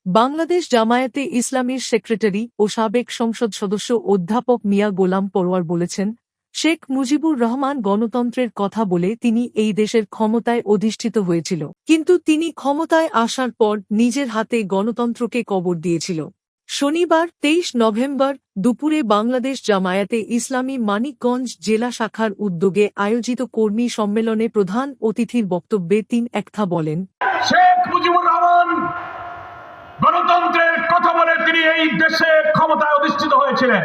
বাংলাদেশ জামায়াতে ইসলামীর সেক্রেটারি ও সাবেক সংসদ সদস্য অধ্যাপক মিয়া গোলাম পরোয়ার বলেছেন, শেখ মুজিবুর রহমান গণতন্ত্রের কথা বলে তিনি এই দেশের ক্ষমতায় অধিষ্ঠিত হয়েছিল, কিন্তু তিনি ক্ষমতায় আসার পর নিজের হাতে গণতন্ত্রকে কবর দিয়েছিল। শনিবার ২৩ নভেম্বর দুপুরে বাংলাদেশ জামায়াতে ইসলামী মানিকগঞ্জ জেলা শাখার উদ্যোগে আয়োজিত কর্মী সম্মেলনে প্রধান অতিথির বক্তব্যে তিনি একথা বলেন। শেখ মুজিবুর রহমান গণতন্ত্রের কথা বলে তিনি এই দেশে ক্ষমতায় অধিষ্ঠিত হয়েছিলেন,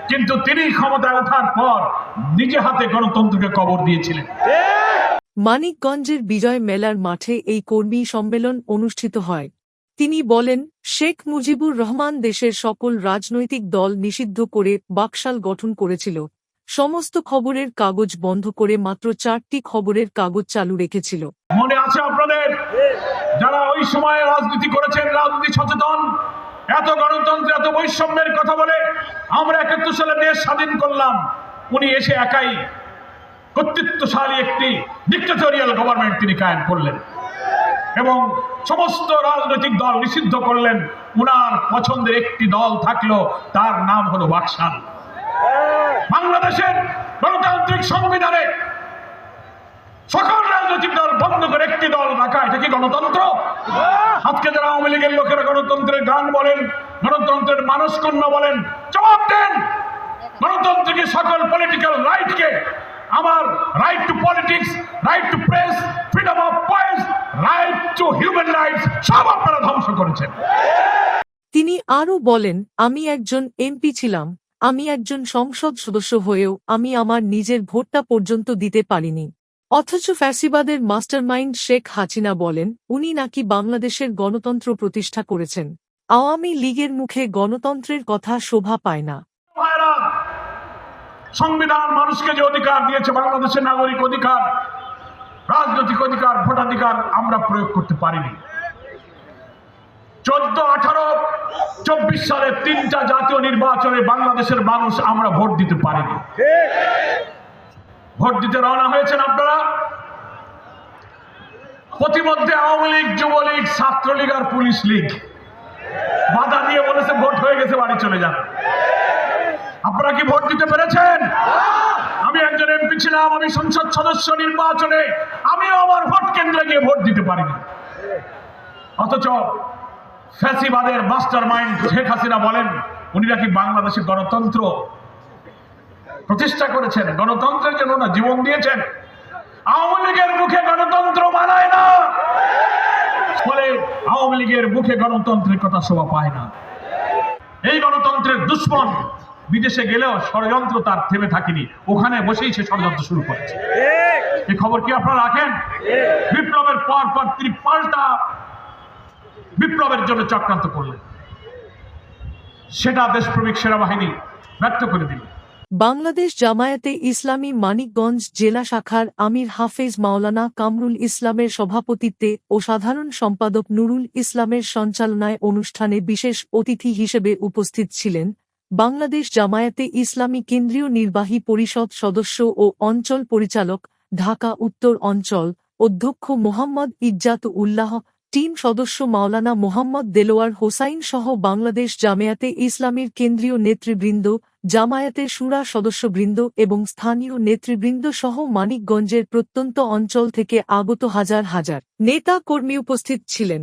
কিন্তু তিনি ক্ষমতায় ওঠার পর নিজে হাতে গণতন্ত্রকে কবর দিয়েছিলেন। মানিকগঞ্জের বিজয় মেলার মাঠে এই কর্মী সম্মেলন অনুষ্ঠিত হয়। তিনি বলেন, শেখ মুজিবুর রহমান দেশের সকল রাজনৈতিক দল নিষিদ্ধ করে বাকশাল গঠন করেছিল, সমস্ত খবরের কাগজ বন্ধ করে মাত্র ৪টি খবরের কাগজ চালু রেখেছিল। মনে আছে আপনাদের, যারা ওই সময় রাজনীতি করেছেন, রাজনীতি সচেতন, এত গণতন্ত্র এত বৈষম্যের কথা বলে আমরা ৭১ সালে দেশ স্বাধীন করলাম, উনি এসে একাই কর্তৃত্বশালী একটি ডিক্টেটোরিয়াল গভর্নমেন্ট তিনি কায়েম করলেন এবং সমস্ত রাজনৈতিক দল নিষিদ্ধ করলেন। উনার পছন্দের একটি দল থাকলো, তার নাম হলো বাকশাল। বাংলাদেশের গণতান্ত্রিক সংবিধানে সকল রাজনৈতিক দল বন্ধ করে একটি দল রাখা, এটা কি গণতন্ত্র? আজকে যারা আওয়ামী লীগের লোকেরা গণতন্ত্রের গান বলেন, গণতন্ত্রের মানসকন্যা বলেন, জবাব দেন। গণতন্ত্রকে সকল পলিটিক্যাল রাইটকে, আমার right two politics, right two press, freedom of voice, right two human rights সব আপনারা ধ্বংস করেছেন। তিনি আরও বলেন, আমি একজন এমপি ছিলাম, আমি একজন সংসদ সদস্য হয়েও আমি আমার নিজের ভোটটা পর্যন্ত দিতে পারিনি। অথচ ফ্যাসিবাদের মাস্টারমাইন্ড শেখ হাসিনা বলেন উনি নাকি বাংলাদেশের গণতন্ত্র প্রতিষ্ঠা করেছেন। আওয়ামী লীগের মুখে গণতন্ত্রের কথা শোভা পায় না। সংবিধান মানুষকে যে অধিকার দিয়েছে, বাংলাদেশের নাগরিক অধিকার, রাজনৈতিক অধিকার, ভোটাধিকার আমরা প্রয়োগ করতে পারিনি। 14, 18, 24 সালে 3টা জাতীয় নির্বাচনে বাংলাদেশের মানুষ আমরা ভোট দিতে পারিনি। ভোট দিতে রওনা হয়েছেন আপনারা, প্রতিমধ্যে আওয়ামী লীগ, যুবলীগ, ছাত্রলীগ আর পুলিশ লীগ বাধা দিয়ে বলেছে ভোট হয়ে গেছে, বাড়ি চলে যান। আপনারা কি ভোট দিতে পেরেছেন? আমি একজন এমপি ছিলাম, আমি সংসদ সদস্য নির্বাচনে আমিও আমার ভোট কেন্দ্রে গিয়ে ভোট দিতে পারিনি। অথচ ফ্যাসিবাদের মাস্টার মাইন্ড শেখ হাসিনা বলেন উনি নাকি বাংলাদেশে গণতন্ত্র প্রতিষ্ঠা করেছেন, গণতন্ত্রের জন্য না জীবন দিয়েছেন। আওয়ামী লীগের মুখে গণতন্ত্র মানায় না, ফলে আওয়ামী লীগের মুখে গণতন্ত্রের কথা শোভা পায় না। এই গণতন্ত্রের দুশ্মন বিদেশে গেলেও ষড়যন্ত্র তার থেমে থাকেনি, ওখানে বসেই সে ষড়যন্ত্র শুরু করেছে। এই খবর কি আপনারা রাখেন? বিপ্লবের পর পর তিনি পাল্টা বিপ্লবের জন্য চক্রান্ত করলেন, সেটা দেশপ্রেমিক সেনাবাহিনী ব্যর্থ করে দিল। বাংলাদেশ জামায়াতে ইসলামী মানিকগঞ্জ জেলা শাখার আমির হাফেজ মাওলানা কামরুল ইসলামের সভাপতিত্বে ও সাধারণ সম্পাদক নুরুল ইসলামের সঞ্চালনায় অনুষ্ঠানে বিশেষ অতিথি হিসেবে উপস্থিত ছিলেন বাংলাদেশ জামায়াতে ইসলামী কেন্দ্রীয় নির্বাহী পরিষদ সদস্য ও অঞ্চল পরিচালক, ঢাকা উত্তর অঞ্চল অধ্যক্ষ মোহাম্মদ ইজ্জাত উল্লাহ, টিম সদস্য মাওলানা মোহাম্মদ দেলোয়ার হোসাইন সহ বাংলাদেশ জামায়াতে ইসলামীর কেন্দ্রীয় নেতৃবৃন্দ, জামায়াতের শুরা সদস্যবৃন্দ এবং স্থানীয় নেতৃবৃন্দ সহ মানিকগঞ্জের প্রত্যন্ত অঞ্চল থেকে আগত হাজার হাজার নেতা কর্মী উপস্থিত ছিলেন।